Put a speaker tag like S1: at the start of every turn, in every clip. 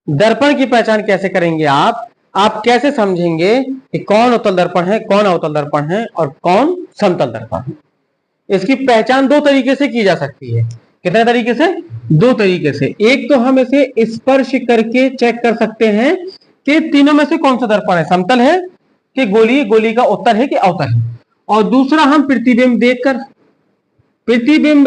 S1: दर्पण की पहचान कैसे करेंगे आप कैसे समझेंगे कि कौन उत्तल दर्पण है, कौन अवतल दर्पण है और कौन समतल दर्पण है? इसकी पहचान दो तरीके से की जा सकती है। कितने तरीके से? दो तरीके से। एक तो हम इसे स्पर्श करके चेक कर सकते हैं कि तीनों में से कौन सा दर्पण है, समतल है कि गोलीय, गोली का उत्तर है कि अवतल है। और दूसरा हम प्रतिबिंब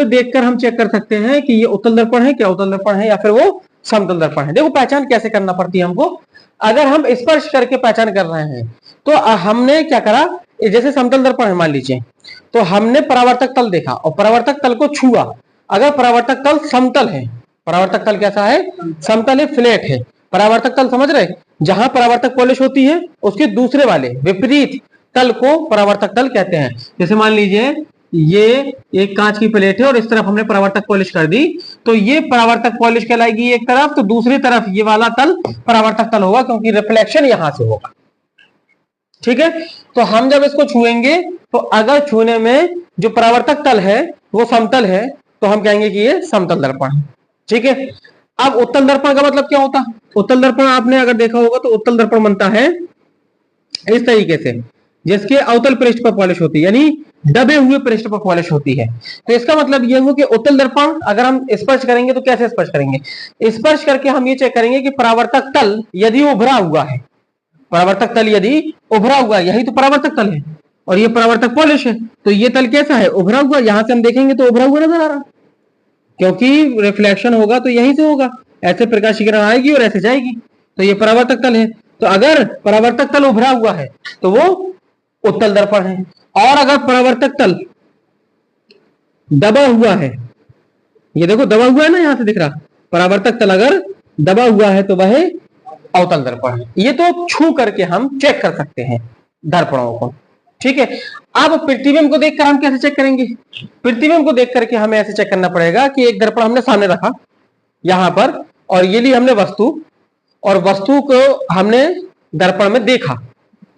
S1: देखकर हम चेक कर सकते हैं कि ये उत्तल दर्पण है, क्या अवतल दर्पण है, या फिर वो समतल दर्पण है। देखो पहचान कैसे करना पड़ती है हमको। अगर हम स्पर्श करके पहचान कर रहे हैं तो हमने क्या करा, जैसे समतल दर्पण है मान लीजिए, तो हमने परावर्तक तल देखा और परावर्तक तल को छुआ। अगर परावर्तक तल समतल है, परावर्तक तल कैसा है? समतल है, फ्लैट है। परावर्तक तल समझ रहे? जहां परावर्तक पॉलिश होती है उसके दूसरे वाले विपरीत तल को परावर्तक तल कहते हैं। जैसे मान लीजिए ये एक कांच की प्लेट है और इस तरफ हमने परावर्तक पॉलिश कर दी, तो ये परावर्तक पॉलिश कहलाएगी एक तरफ, तो दूसरी तरफ ये वाला तल परावर्तक तल होगा, क्योंकि रिफ्लेक्शन यहां से होगा। ठीक है, तो हम जब इसको छुएंगे तो अगर छूने में जो परावर्तक तल है वो समतल है तो हम कहेंगे कि ये समतल दर्पण है। ठीक है, अब उत्तल दर्पण का मतलब क्या होता है? उत्तल दर्पण आपने अगर देखा होगा तो उत्तल दर्पण बनता है इस तरीके से, जिसके अवतल पृष्ठ पर पॉलिश होती है, यानी दबे हुए पृष्ठ पर पॉलिश होती है। तो इसका मतलब यह हुआ कि उत्तल दर्पण अगर हम स्पर्श करेंगे तो कैसे स्पर्श करेंगे? स्पर्श करके हम ये चेक करेंगे कि परावर्तक तल यदि उभरा हुआ है, परावर्तक तल यदि उभरा हुआ, यही तो परावर्तक तल है और ये परावर्तक पॉलिश है, तो ये तल कैसा है? उभरा हुआ। यहां से हम देखेंगे तो उभरा हुआ नजर आ रहा, क्योंकि रिफ्लेक्शन होगा तो यहीं से होगा, ऐसे प्रकाश की किरण आएगी और ऐसे जाएगी, तो ये परावर्तक तल है। तो अगर परावर्तक तल उभरा हुआ है तो वो उत्तल दर्पण है, और अगर परावर्तक तल दबा हुआ है, ये देखो दबा हुआ है ना, यहां से दिख रहा, परावर्तक तल अगर दबा हुआ है तो वह अवतल दर्पण है। ये तो छू करके हम चेक कर सकते हैं दर्पणों को। ठीक है, अब प्रतिबिंब को देखकर हम कैसे चेक करेंगे? प्रतिबिंब को देख करके हमें ऐसे चेक करना पड़ेगा कि एक दर्पण हमने सामने रखा यहां पर, और ये ली हमने वस्तु, और वस्तु को हमने दर्पण में देखा,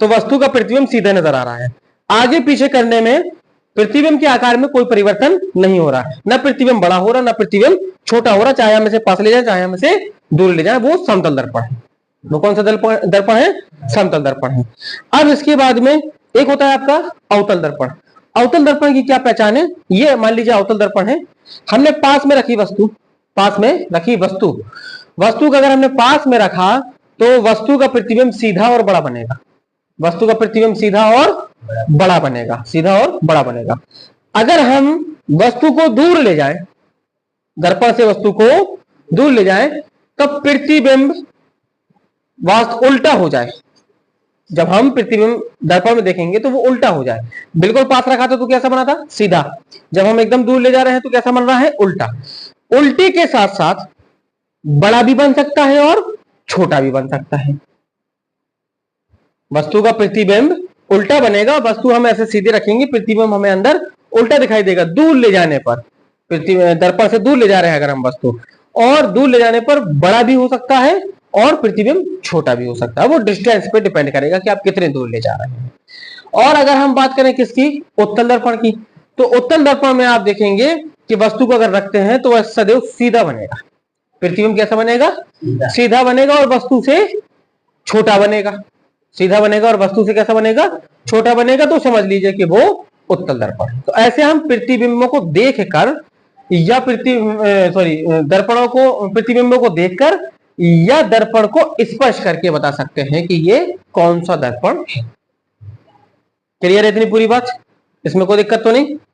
S1: तो वस्तु का प्रतिबिंब सीधे नजर आ रहा है। आगे पीछे करने में प्रतिबिंब के आकार में कोई परिवर्तन नहीं हो रहा, न प्रतिबिंब बड़ा हो रहा, न प्रतिबिंब छोटा हो रहा, चाहे हम इसे पास ले जाए चाहे हम इसे दूर ले जाए, वो समतल दर्पण है। वो कौन सा दर्पण है? समतल दर्पण है। अब इसके बाद में एक होता है आपका अवतल दर्पण। अवतल दर्पण की क्या पहचान है? ये मान लीजिए अवतल दर्पण है, हमने पास में रखी वस्तु, वस्तु का अगर हमने पास में रखा तो वस्तु का प्रतिबिंब सीधा और बड़ा बनेगा, वस्तु का प्रतिबिंब सीधा और बड़ा बनेगा, सीधा और बड़ा बनेगा। अगर हम वस्तु को दूर ले जाए, दर्पण से वस्तु को दूर ले जाए, तब प्रतिबिंब उल्टा हो जाए। जब हम प्रतिबिंब दर्पण में देखेंगे तो वो उल्टा हो जाए। बिल्कुल पास रखा था तो कैसा बना था? सीधा। जब हम एकदम दूर ले जा रहे हैं तो कैसा बन रहा है? उल्टा। उल्टे के साथ साथ बड़ा भी बन सकता है और छोटा भी बन सकता है। वस्तु का प्रतिबिंब उल्टा बनेगा, वस्तु हम ऐसे सीधे रखेंगे, प्रतिबिंब हमें अंदर उल्टा दिखाई देगा दूर ले जाने पर। दर्पण से दूर ले जा रहे हैं अगर हम वस्तु, और दूर ले जाने पर बड़ा भी हो सकता है और प्रतिबिंब छोटा भी हो सकता है। वो डिस्टेंस पे डिपेंड करेगा कि आप कितने दूर ले जा रहे हैं। और अगर हम बात करें किसकी? उत्तल दर्पण की, तो उत्तल दर्पण में आप देखेंगे कि वस्तु को अगर रखते हैं तो वह सदैव सीधा बनेगा। प्रतिबिंब कैसा बनेगा? सीधा बनेगा और वस्तु से छोटा बनेगा। सीधा बनेगा और वस्तु से कैसा बनेगा? छोटा बनेगा। तो समझ लीजिए कि वो उत्तल दर्पण है। तो ऐसे हम प्रतिबिंबों को देखकर या दर्पणों को, प्रतिबिंबों को देखकर या दर्पण को स्पर्श करके बता सकते हैं कि ये कौन सा दर्पण है। क्लियर है इतनी पूरी बात? इसमें कोई दिक्कत तो नहीं?